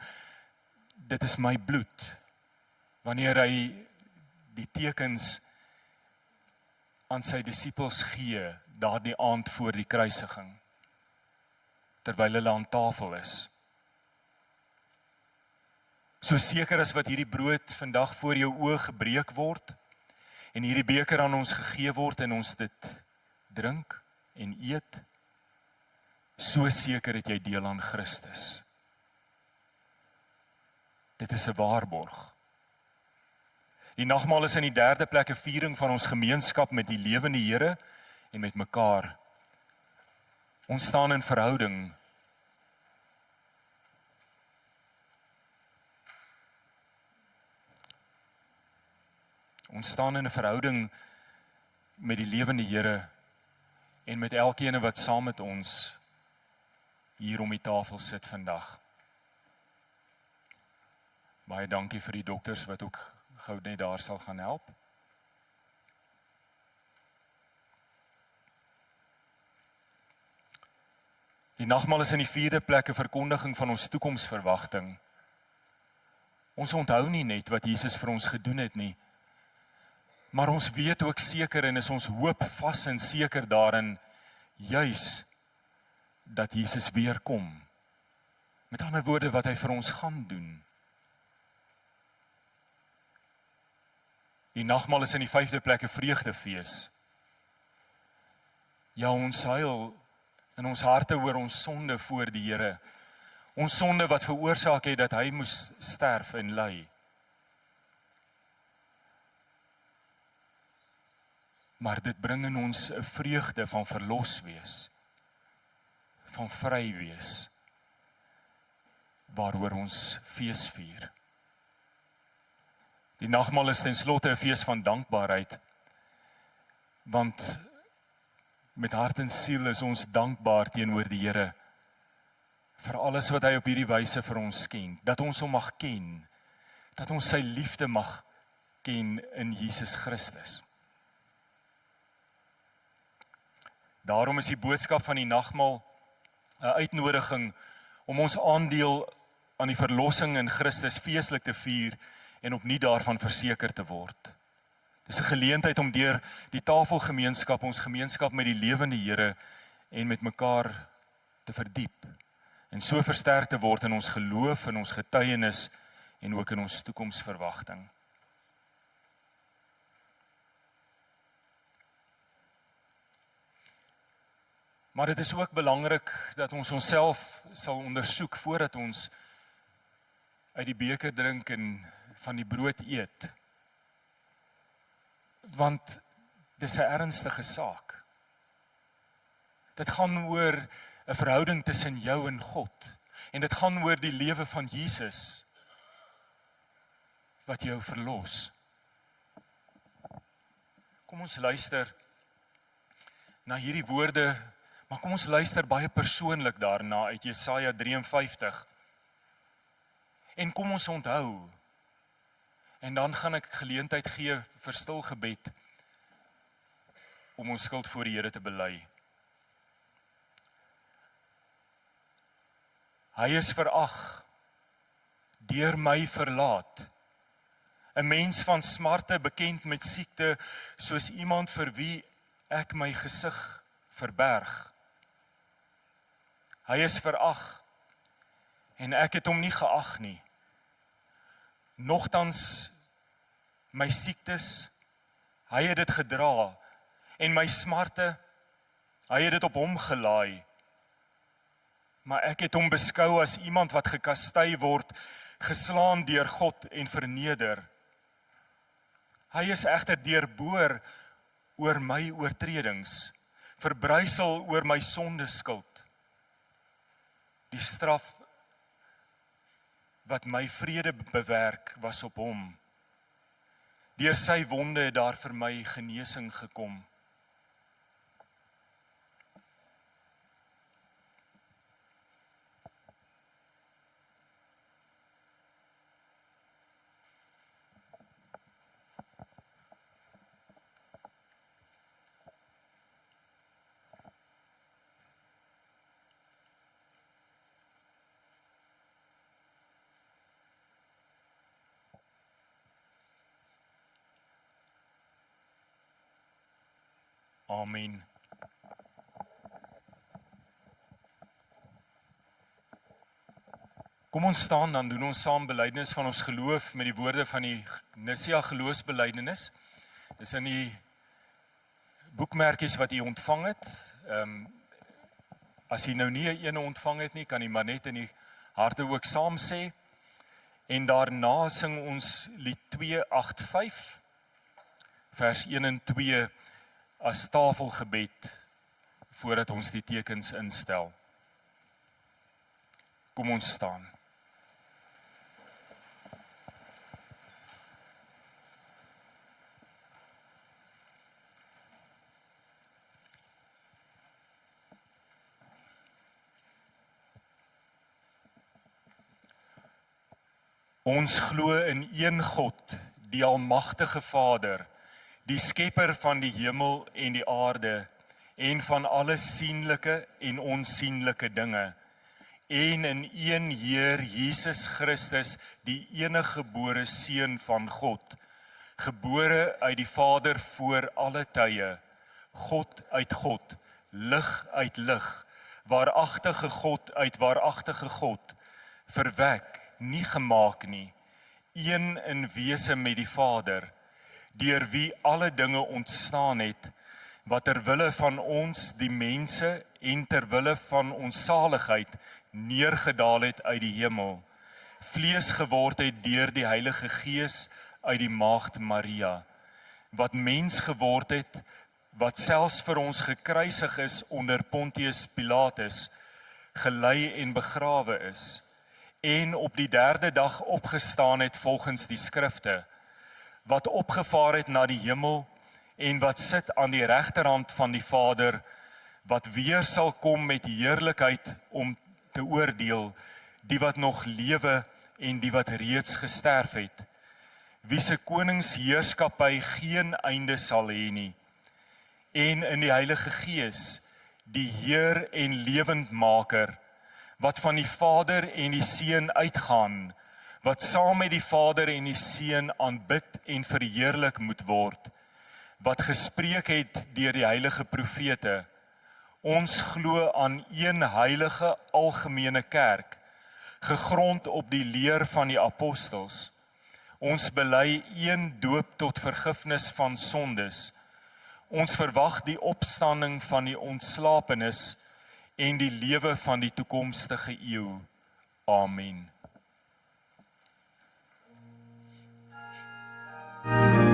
dit is my bloed. Wanneer hy die tekens aan sy disippels gee, daardie aand voor die kruisiging, terwyl hulle aan tafel is. So seker as wat hierdie brood vandag voor jou oë gebreek word, en hierdie beker aan ons gegee word en ons dit drink en eet, so seker het jy deel aan Christus. Dit is 'n waarborg. Die nagmaal is in die derde plek 'n viering van ons gemeenskap met die lewende Here en met mekaar. Ons staan in verhouding. Ons staan in 'n verhouding met die lewende Here en met elkeen wat saam met ons hier om die tafel sit vandag. Baie dankie vir die dokters wat ook gou net daar sal gaan help. Die nagmaal is in die vierde plek 'n verkondiging van ons toekomsverwagting. Ons onthou nie net wat Jesus vir ons gedoen het nie, maar ons weet ook seker en is ons hoop vas en seker daarin, juis dat Jesus weer kom. Met ander woorde, wat hy vir ons gaan doen. Die nagmaal is in die vyfde plek 'n vreugdefees. Ja, ons huil in ons harte oor ons sonde voor die Here. Ons sonde wat veroorsaak het dat hy moes sterf en ly. Maar dit bring in ons 'n vreugde van verlos wees, van vry wees, waaroor ons fees vier. Die nagmaal is ten slotte 'n fees van dankbaarheid, want met hart en siel is ons dankbaar teenoor die Here vir alles wat hy op hierdie wyse vir ons skenk, dat ons hom mag ken, dat ons sy liefde mag ken in Jesus Christus. Daarom is die boodskap van die nagmaal 'n uitnodiging om ons aandeel aan die verlossing in Christus feeslik te vier en opnuut daarvan verseker te word. Dis 'n geleentheid om deur die tafelgemeenskap, ons gemeenskap met die lewende Here en met mekaar te verdiep en so versterk te word in ons geloof, in ons getuienis en ook in ons toekomsverwagting. Maar dit is ook belangrik dat ons onsself sal ondersoek voordat ons uit die beker drink en van die brood eet. Want dis 'n ernstige saak. Dit gaan oor 'n verhouding tussen jou en God. En dit gaan oor die lewe van Jesus wat jou verlos. Kom ons luister na hierdie woorde, maar kom ons luister baie persoonlik daarna uit Jesaja 53. En kom ons onthou, en dan gaan ek geleentheid gee vir stil gebed om ons skuld voor die Here te bely. Hy is verag, deur my verlaat, 'n mens van smarte, bekend met siekte, soos iemand vir wie ek my gesig verberg. Hy is verag, en ek het hom nie geag nie. Nogtans my siektes, hy het dit gedra, en my smarte, hy het dit op hom gelaai. maar ek het hom beskou as iemand wat gekastei word, geslaan deur God en verneder. Hy is egter deurboor oor my oortredings, verbrysel oor my sondeskuld. Die straf wat my vrede bewerk was op hom. Deur sy wonde het daar vir my genesing gekom. Amen. Kom ons staan, dan doen ons saam belydenis van ons geloof met die woorde van die Nissia geloofsbelydenis. Dis in die boekmerkies wat u ontvang het. As u nou nie 'n ene ontvang het nie, kan u maar net in die harte ook saam sê. En daarna sing ons lied 285, vers 1 en 2, as tafelgebed, voordat ons die tekens instel. Kom ons staan. Ons glo in een God, die almagtige Vader, die skepper van die hemel en die aarde, en van alle sienlike en onsienlike dinge, en in een Heer Jesus Christus, die eniggebore Seun van God, gebore uit die Vader voor alle tye, God uit God, lig uit lig, waaragtige God uit waaragtige God, verwek, nie gemaak nie, een in wese met die Vader, deur wie alle dinge ontstaan het, wat ter wille van ons die mense en ter wille van ons saligheid neergedaal het uit die hemel, vlees geword het deur die Heilige Gees uit die maagd Maria, wat mens geword het, wat selfs vir ons gekruisig is onder Pontius Pilatus, gelei en begrawe is, en op die 3de dag opgestaan het volgens die skrifte, wat opgevaar het na die hemel en wat sit aan die regterhand van die Vader, wat weer sal kom met heerlikheid om te oordeel, die wat nog lewe en die wat reeds gesterf het, wie se koningsheerskappy geen einde sal hê nie, en in die Heilige Gees, die Heer en lewendmaker, wat van die Vader en die Seun uitgaan, wat saam met die Vader en die Seun aanbid en verheerlik moet word, wat gespreek het deur die heilige profete. Ons glo aan een heilige algemene kerk, gegrond op die leer van die apostels. Ons bely een doop tot vergifnis van sondes. Ons verwag die opstanding van die ontslapenis en die lewe van die toekomstige eeu. Amen. Ons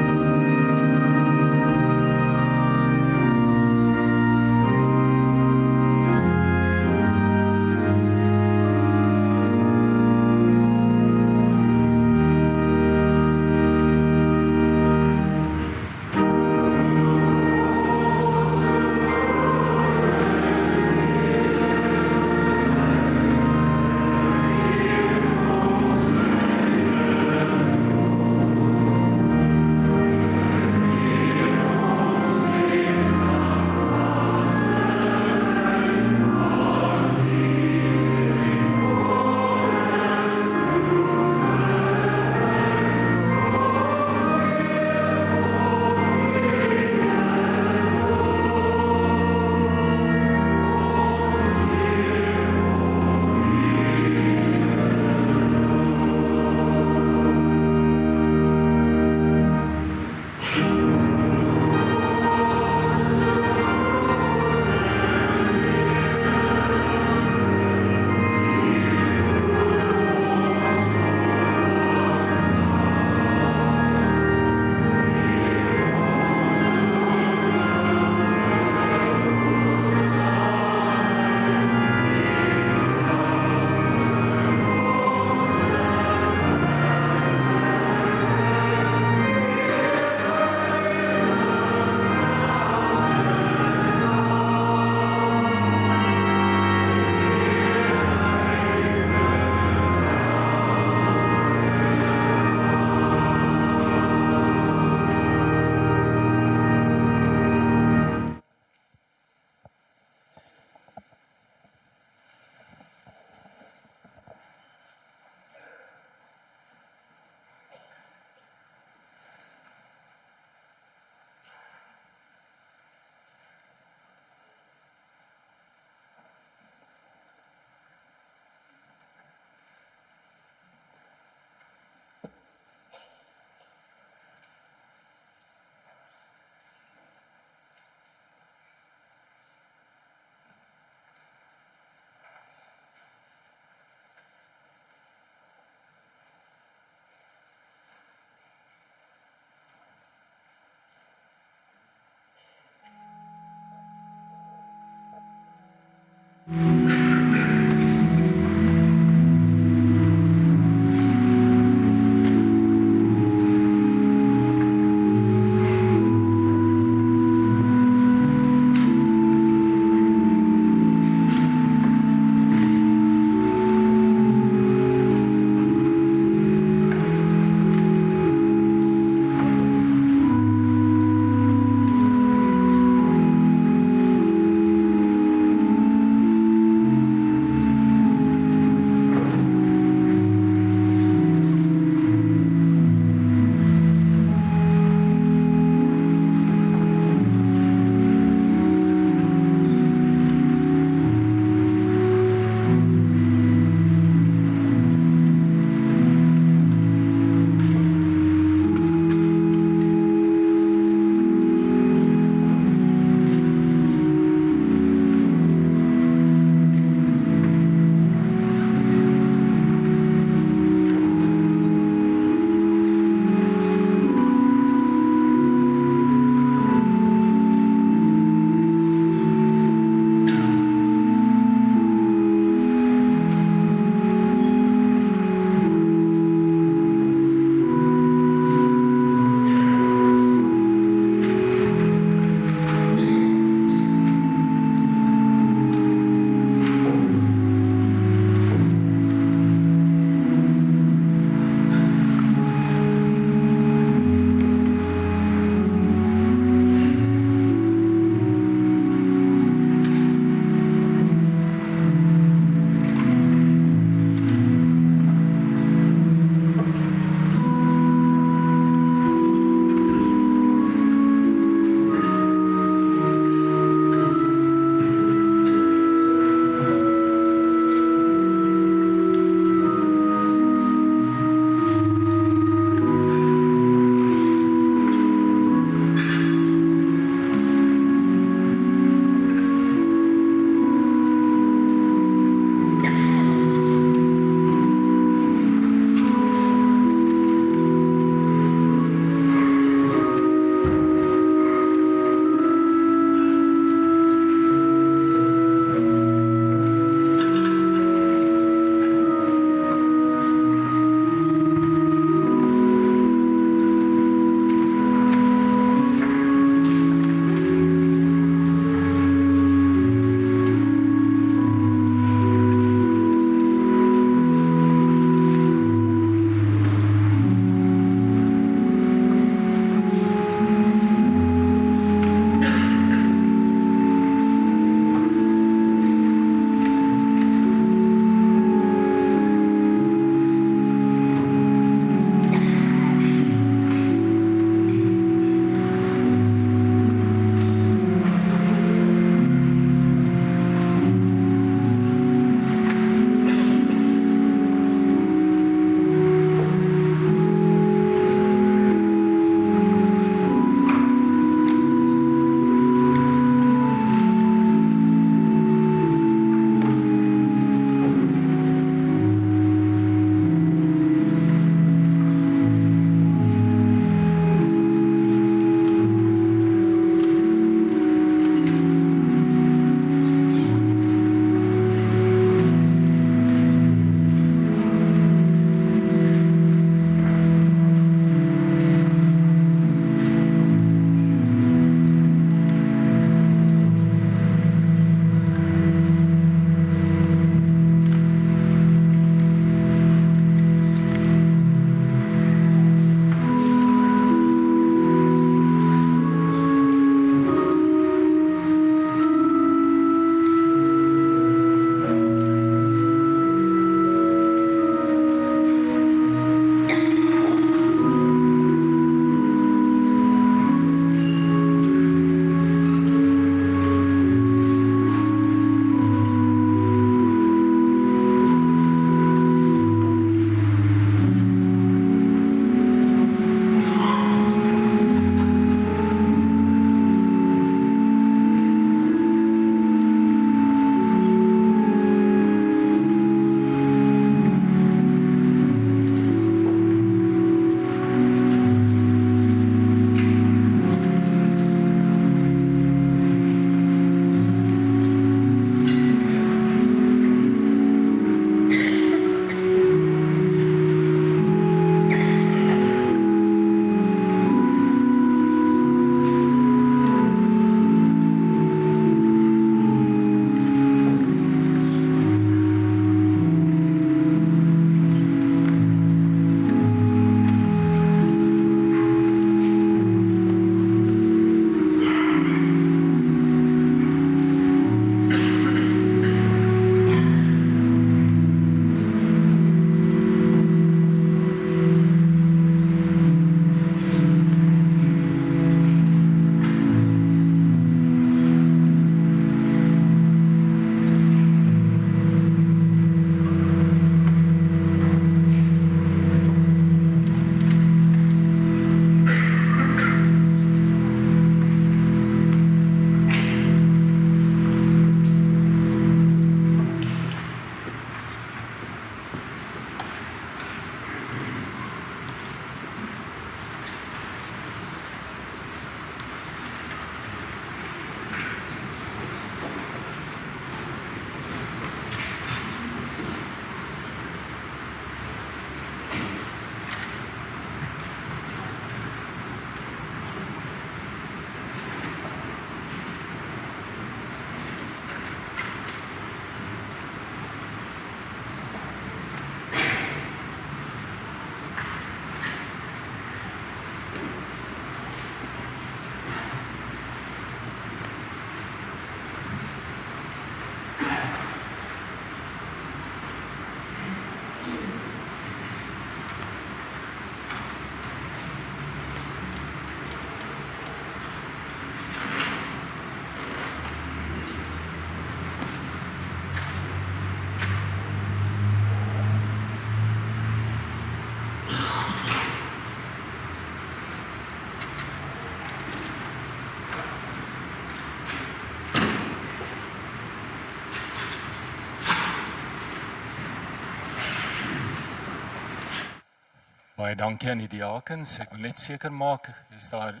Baie dankie aan die diakens. Ek wil net seker maak, is daar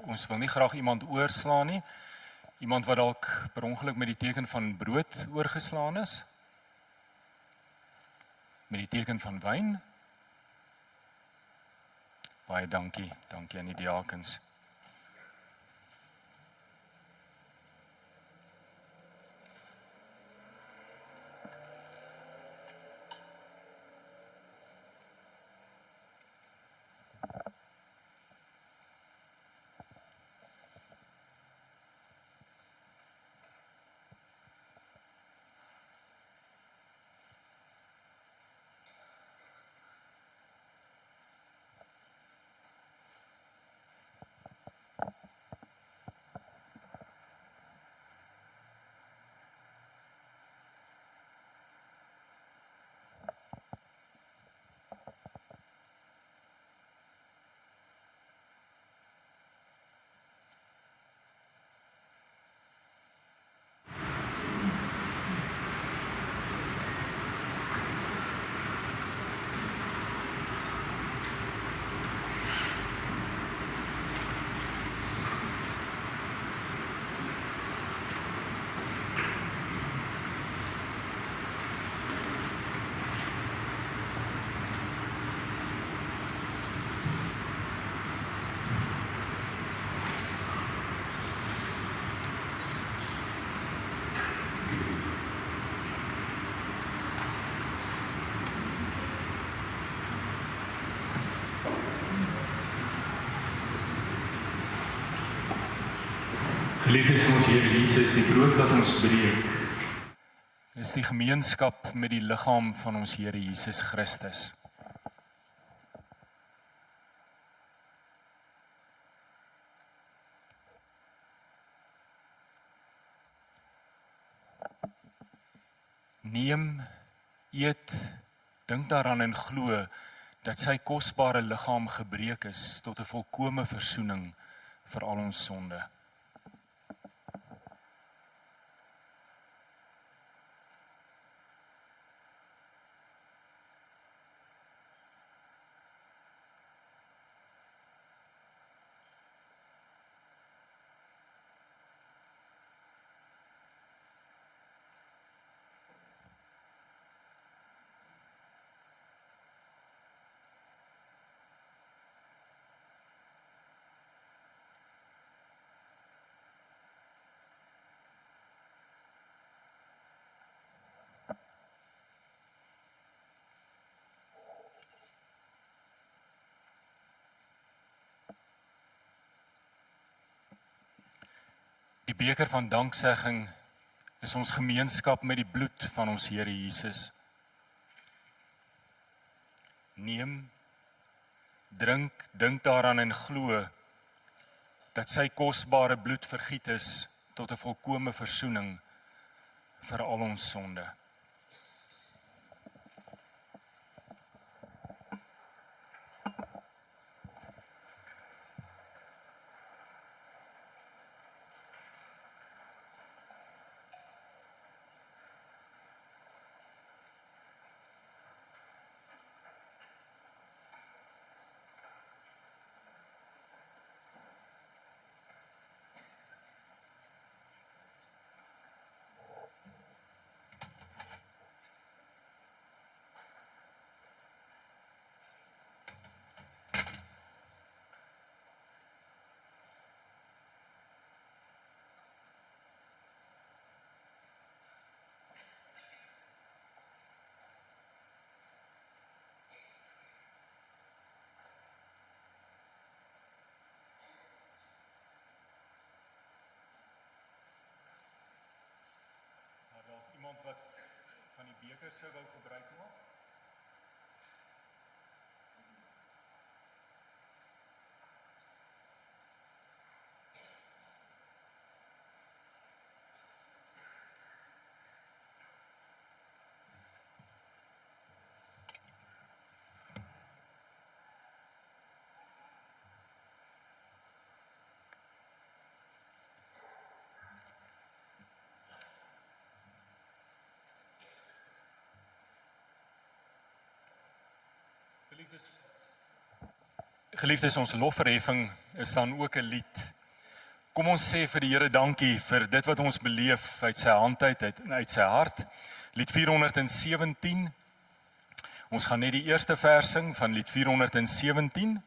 ons wil nie graag iemand oorslaan nie. Iemand wat dalk per ongeluk met die teken van brood oorgeslaan is? Met die teken van wyn? Baie dankie aan die diakens. Geliefdes van ons Here Jesus, die brood wat ons breek, Is die gemeenskap met die liggaam van ons Here Jesus Christus. Neem, eet, dink daaraan en glo dat sy kosbare liggaam gebreek is tot 'n volkomme versoening vir al ons sonde. Die beker van danksegging is ons gemeenskap met die bloed van ons Here Jesus. Neem, drink, dink daaraan en glo dat sy kosbare bloed vergiet is tot 'n volkomme versoening vir al ons sonde. Is daar dalk iemand wat van die beker sou wou gebruik maak? Geliefdes, ons lofverheffing is dan ook 'n lied. Kom ons sê vir die Here dankie vir dit wat ons beleef uit sy hand uit sy hart. Lied 417. Ons gaan net die eerste vers sing van lied 417.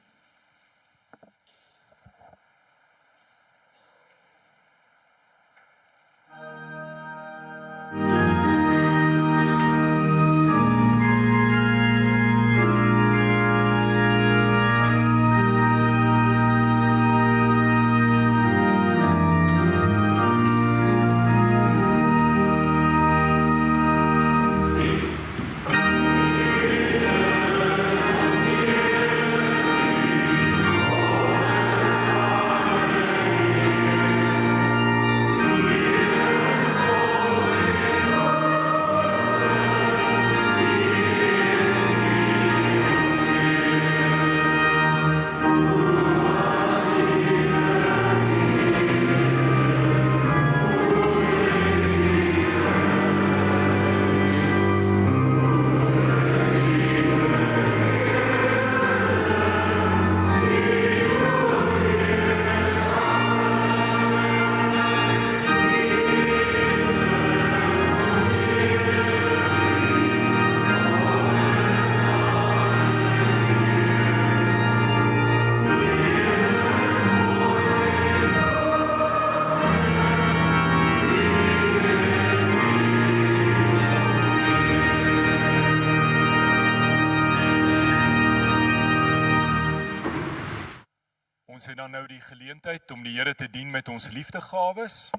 Ons het dan nou die geleentheid om die Here te dien met ons liefdegawes.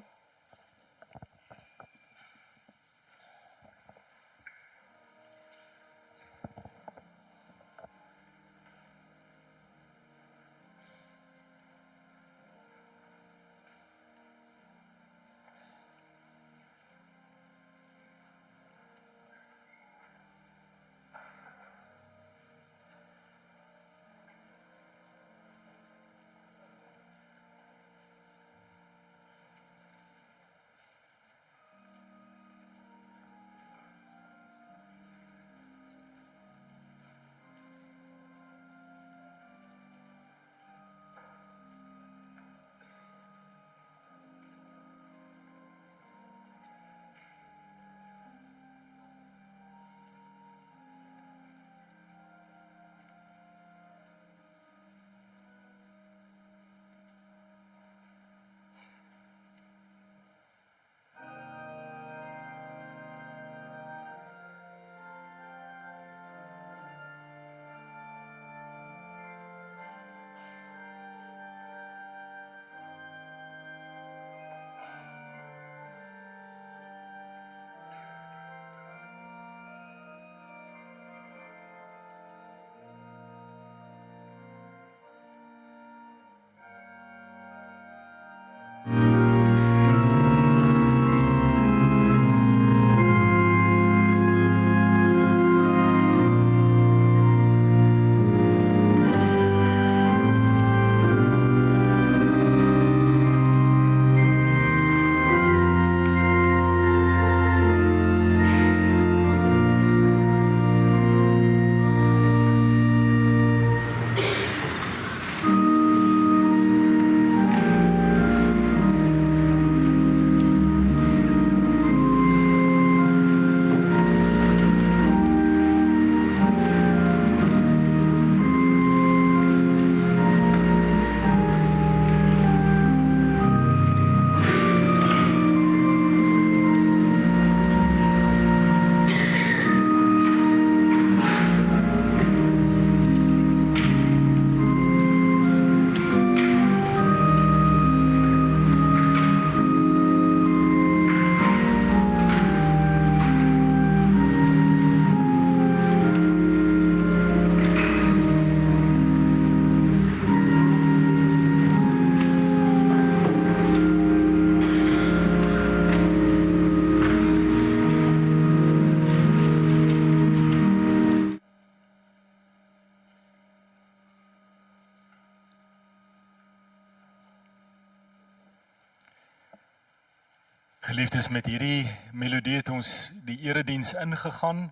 Geliefdes, met hierdie melodie het ons die erediens ingegaan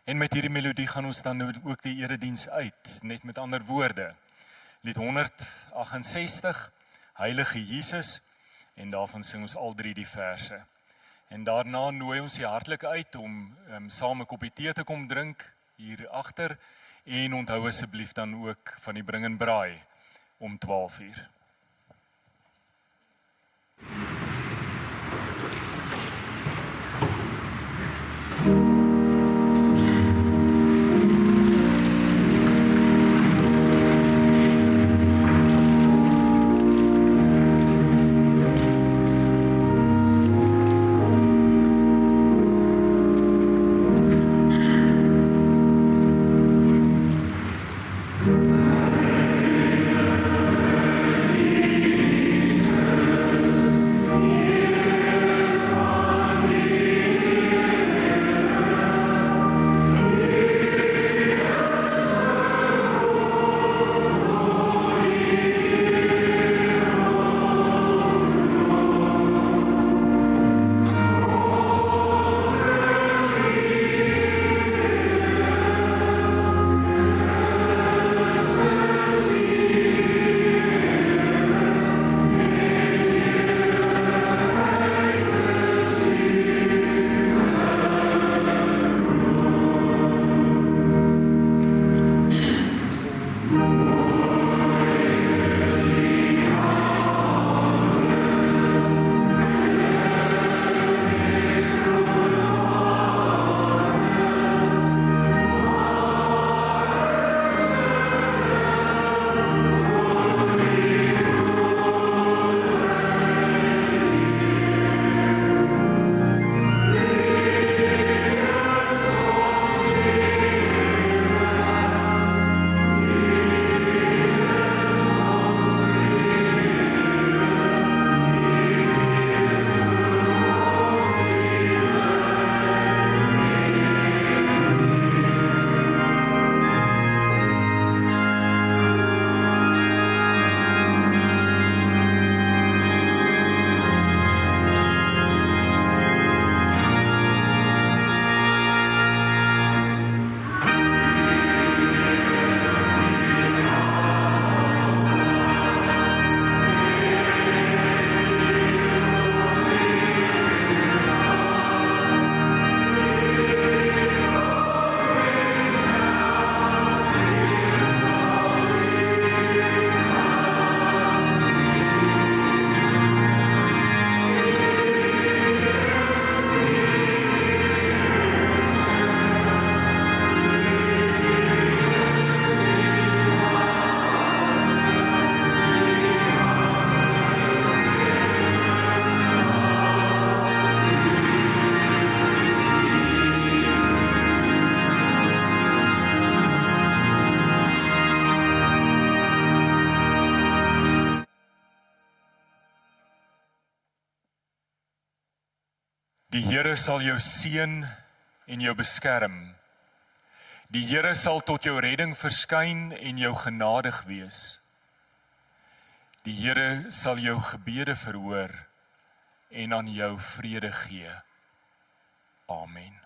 En met hierdie melodie gaan ons dan nou ook die erediens uit, net met ander woorde. Lied 168, Heilige Jesus, en daarvan sing ons al 3 die verse. En daarna nooi ons jy hartlik uit om saam 'n koppie tee te kom drink hier agter, en onthou asseblief dan ook van die bring en braai om 12:00. Die Here sal jou seën en jou beskerm. Die Here sal tot jou redding verskyn en jou genadig wees. Die Here sal jou gebede verhoor en aan jou vrede gee. Amen.